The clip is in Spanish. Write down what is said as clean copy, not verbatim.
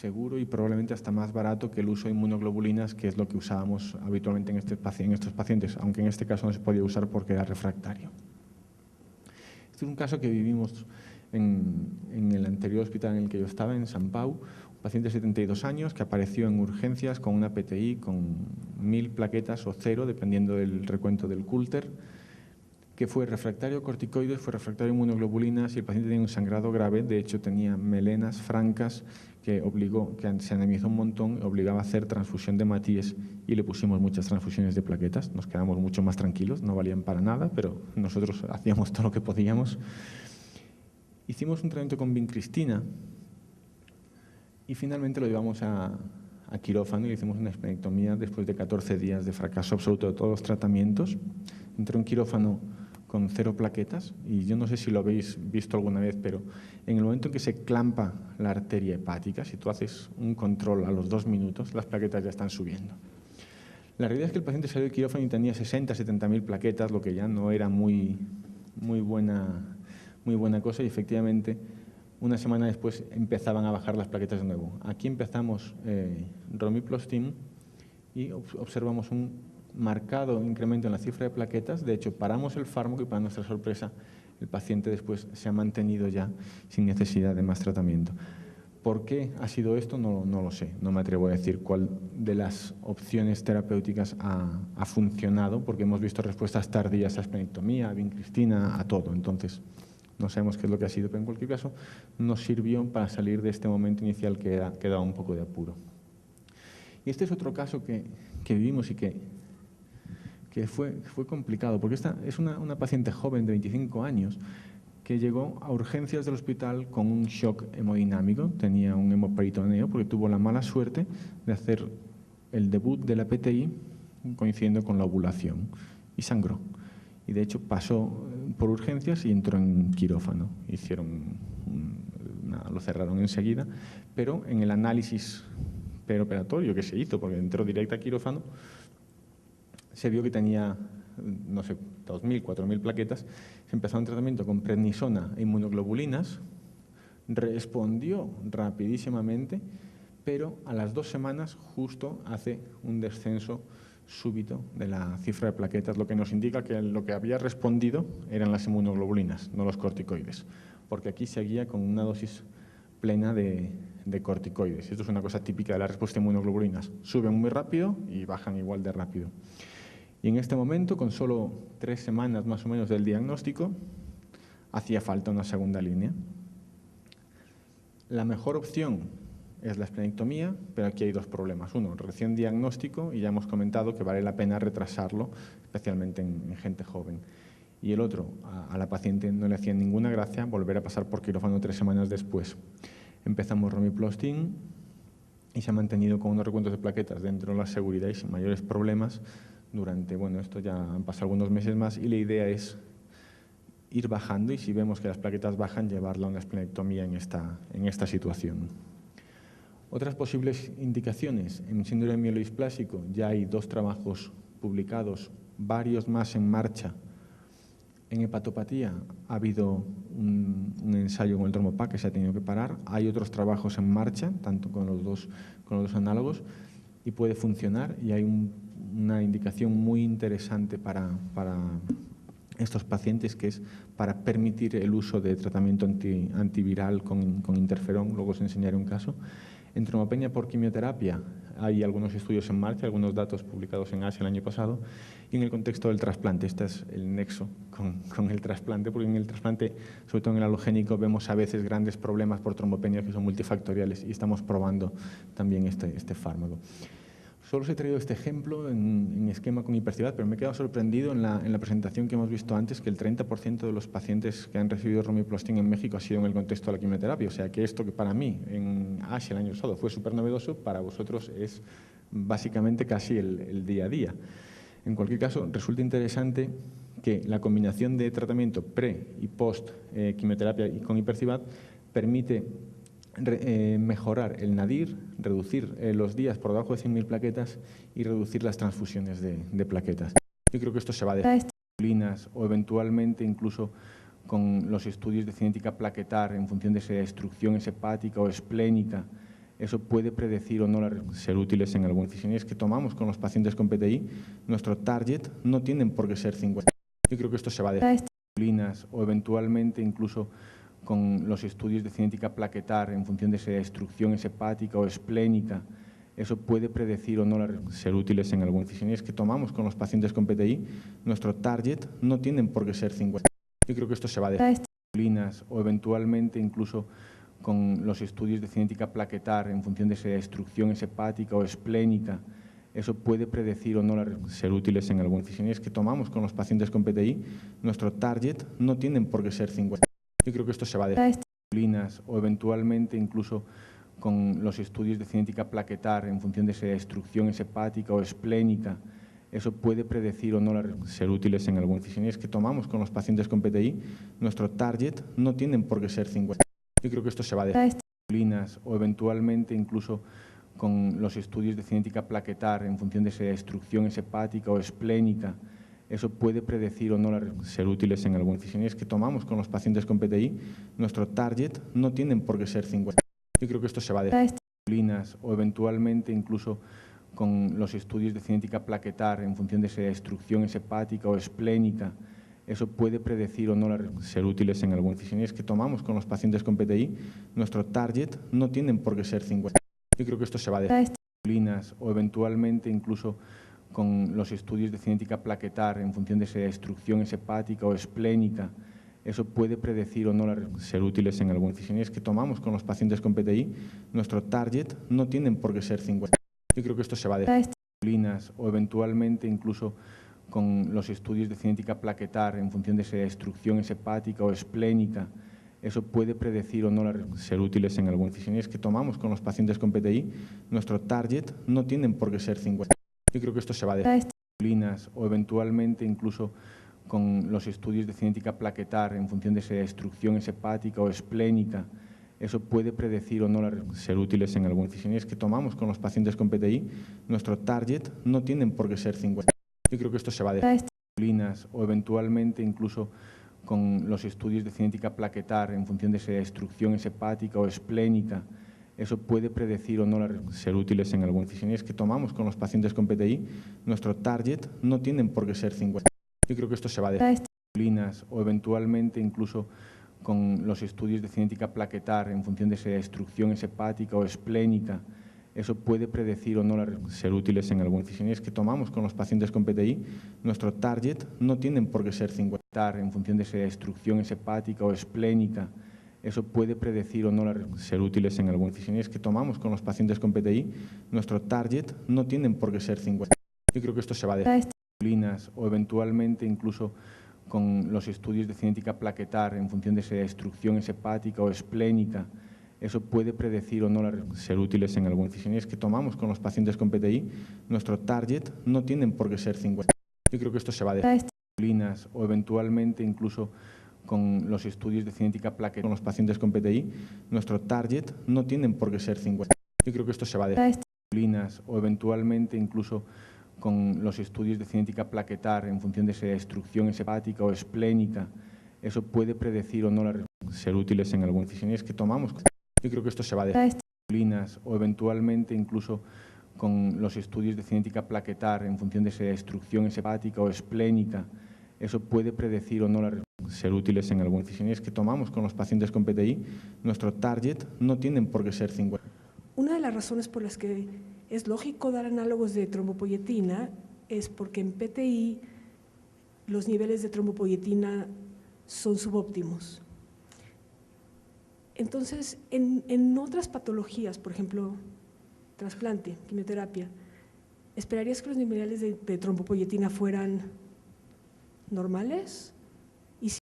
seguro y probablemente hasta más barato que el uso de inmunoglobulinas, que es lo que usábamos habitualmente en estos pacientes, aunque en este caso no se podía usar porque era refractario. Este es un caso que vivimos en el anterior hospital en el que yo estaba, en Sant Pau, un paciente de 72 años que apareció en urgencias con una PTI con 1000 plaquetas o 0, dependiendo del recuento del Coulter, que fue refractario a corticoides, fue refractario a inmunoglobulinas y el paciente tenía un sangrado grave. De hecho, tenía melenas francas que se anemizó un montón, obligaba a hacer transfusión de Matías y le pusimos muchas transfusiones de plaquetas. Nos quedamos mucho más tranquilos, no valían para nada, pero nosotros hacíamos todo lo que podíamos. Hicimos un tratamiento con vincristina y finalmente lo llevamos a quirófano y le hicimos una esplenectomía después de 14 días de fracaso absoluto de todos los tratamientos. Entró en quirófano con 0 plaquetas y yo no sé si lo habéis visto alguna vez, pero en el momento en que se clampa la arteria hepática, si tú haces un control a los 2 minutos, las plaquetas ya están subiendo. La realidad es que el paciente salió de quirófano y tenía 60, 70.000 plaquetas, lo que ya no era muy buena cosa, y efectivamente una semana después empezaban a bajar las plaquetas de nuevo. Aquí empezamos Romiplastin y observamos un marcado incremento en la cifra de plaquetas. De hecho, paramos el fármaco y, para nuestra sorpresa, el paciente después se ha mantenido ya sin necesidad de más tratamiento. ¿Por qué ha sido esto? No lo sé. No me atrevo a decir cuál de las opciones terapéuticas ha funcionado, porque hemos visto respuestas tardías a esplenectomía, a vincristina, a todo. Entonces, no sabemos qué es lo que ha sido, pero en cualquier caso nos sirvió para salir de este momento inicial que daba un poco de apuro. Y este es otro caso que vivimos y que fue complicado, porque esta es una paciente joven de 25 años que llegó a urgencias del hospital con un shock hemodinámico, tenía un hemoperitoneo porque tuvo la mala suerte de hacer el debut de la PTI coincidiendo con la ovulación y sangró. Y de hecho pasó por urgencias y entró en quirófano. Lo cerraron enseguida, pero en el análisis preoperatorio que se hizo, porque entró directa a quirófano, se vio que tenía, no sé, 2.000, 4.000 plaquetas. Se empezó un tratamiento con prednisona e inmunoglobulinas, respondió rapidísimamente, pero a las 2 semanas justo hace un descenso súbito de la cifra de plaquetas, lo que nos indica que lo que había respondido eran las inmunoglobulinas, no los corticoides, porque aquí seguía con una dosis plena de corticoides. Esto es una cosa típica de la respuesta a inmunoglobulinas. Suben muy rápido y bajan igual de rápido. Y en este momento, con solo 3 semanas más o menos del diagnóstico, hacía falta una segunda línea. La mejor opción es la esplenectomía, pero aquí hay 2 problemas. Uno, recién diagnóstico, y ya hemos comentado que vale la pena retrasarlo, especialmente en gente joven. Y el otro, a la paciente no le hacía ninguna gracia volver a pasar por quirófano 3 semanas después. Empezamos Romiplastin y se ha mantenido con unos recuentos de plaquetas dentro de la seguridad y sin mayores problemas durante, esto ya han pasado algunos meses más, y la idea es ir bajando, y si vemos que las plaquetas bajan, llevarla a una esplenectomía en esta situación. Otras posibles indicaciones: en síndrome mielodisplásico ya hay 2 trabajos publicados, varios más en marcha. En hepatopatía ha habido un ensayo con el Tromopac que se ha tenido que parar. Hay otros trabajos en marcha, tanto con los dos análogos, y puede funcionar, y hay una indicación muy interesante para estos pacientes, que es para permitir el uso de tratamiento antiviral con interferón. Luego os enseñaré un caso. En trombopenia por quimioterapia hay algunos estudios en marcha, algunos datos publicados en Asia el año pasado, y en el contexto del trasplante. Este es el nexo con el trasplante, porque en el trasplante, sobre todo en el alogénico, vemos a veces grandes problemas por trombopenia que son multifactoriales, y estamos probando también este fármaco. Solo os he traído este ejemplo en esquema con hiperciudad, pero me he quedado sorprendido en la presentación que hemos visto antes, que el 30% de los pacientes que han recibido Romiplastin en México ha sido en el contexto de la quimioterapia. O sea que esto, que para mí en Asia el año pasado fue súper novedoso, para vosotros es básicamente casi el día a día. En cualquier caso, resulta interesante que la combinación de tratamiento pre y post quimioterapia y con hiperciudad permite mejorar el nadir, reducir los días por debajo de 100.000 plaquetas y reducir las transfusiones de plaquetas. Yo creo que esto se va a dejar o eventualmente incluso con los estudios de cinética plaquetar en función de si la destrucción es hepática o esplénica, eso puede predecir o no ser útiles en algunas decisiones que tomamos con los pacientes con PTI. Nuestro target no tienen por qué ser 50. Yo creo que esto se va a dejar o eventualmente incluso con los estudios de cinética plaquetar en función de si la destrucción es hepática o esplénica. Eso puede predecir o no ser útiles en algunas decisiones que tomamos con los pacientes con PTI. Nuestro target no tienen por qué ser 50. Yo creo que esto se va a dejar o eventualmente incluso con los estudios de cinética plaquetar en función de si la destrucción es hepática o esplénica. Eso puede predecir o no ser útiles en algunas decisiones que tomamos con los pacientes con PTI. Nuestro target no tienen por qué ser 50. Yo creo que esto se va a dejar o eventualmente incluso con los estudios de cinética plaquetar en función de si la destrucción es hepática o esplénica. Eso puede predecir o no ser útiles en algunas decisiones que tomamos con los pacientes con PTI. Nuestro target no tienen por qué ser 50. Yo creo que esto se va a dejar o eventualmente incluso con los estudios de cinética plaquetar en función de si la destrucción es hepática o esplénica. Eso puede predecir o no ser útiles en algunas decisiones que tomamos con los pacientes con PTI. Nuestro target no tienen por qué ser 50. Yo creo que esto se va a dejar o eventualmente incluso con los estudios de cinética plaquetar en función de si la destrucción es hepática o esplénica. Eso puede predecir o no ser útiles en algunas decisiones que tomamos con los pacientes con PTI. Nuestro target no tienen por qué ser 50. Yo creo que esto se va a dejar o eventualmente incluso con los estudios de cinética plaquetar en función de si la destrucción es hepática o esplénica. Eso puede predecir o no ser útiles en algunas decisiones que tomamos con los pacientes con PTI. Nuestro target no tienen por qué ser 50. Yo creo que esto se va a dejar o eventualmente incluso con los estudios de cinética plaquetar en función de si la destrucción es hepática o esplénica. Eso puede predecir o no ser útiles en algunas decisiones que tomamos con los pacientes con PTI. Nuestro target no tienen por qué ser 50. Yo creo que esto se va a dejar o eventualmente incluso con los estudios de cinética plaquetar en función de si la destrucción es hepática o esplénica. Eso puede predecir o no ser útiles en algunas decisiones que tomamos con los pacientes con PTI. Nuestro target no tienen por qué ser 50. Yo creo que esto se va a dejar o eventualmente incluso con los estudios de cinética plaquetar en función de si la destrucción es hepática o esplénica. Eso puede predecir o no ser útiles en algunas decisiones que tomamos con los pacientes con PTI. Nuestro target no tienen por qué ser 50. Yo creo que esto se va a dejar o eventualmente incluso con los estudios de cinética plaquetar en función de si la destrucción es hepática o esplénica. Eso puede predecir o no ser útiles en algunas decisiones que tomamos con los pacientes con PTI. Nuestro target no tienen por qué ser 50 en función de si la destrucción es hepática o esplénica. Eso puede predecir o no ser útiles en algunas decisiones que tomamos con los pacientes con PTI. Nuestro target no tienen por qué ser 50. Yo creo que esto se va a dejar o eventualmente incluso con los estudios de cinética plaquetar en función de si la destrucción es hepática o esplénica. Eso puede predecir o no ser útiles en algunas decisiones que tomamos con los pacientes con PTI. Nuestro target no tienen por qué ser 50. Yo creo que esto se va a dejar o eventualmente incluso con los estudios de cinética plaquetar con los pacientes con PTI. Nuestro target no tienen por qué ser 50. Yo creo que esto se va a dejar o eventualmente incluso con los estudios de cinética plaquetar en función de si la destrucción es hepática o esplénica. Eso puede predecir o no ser útiles en algunas decisiones que tomamos. Yo creo que esto se va a dejar o eventualmente incluso con los estudios de cinética plaquetar en función de si la destrucción es hepática o esplénica. Eso puede predecir o no ser útiles en algunas decisiones que tomamos con los pacientes con PTI. Nuestro target no tienen por qué ser 50. Una de las razones por las que es lógico dar análogos de trombopoyetina es porque en PTI los niveles de trombopoyetina son subóptimos. Entonces, en otras patologías, por ejemplo, trasplante, quimioterapia, ¿esperarías que los niveles de trombopoyetina fueran normales?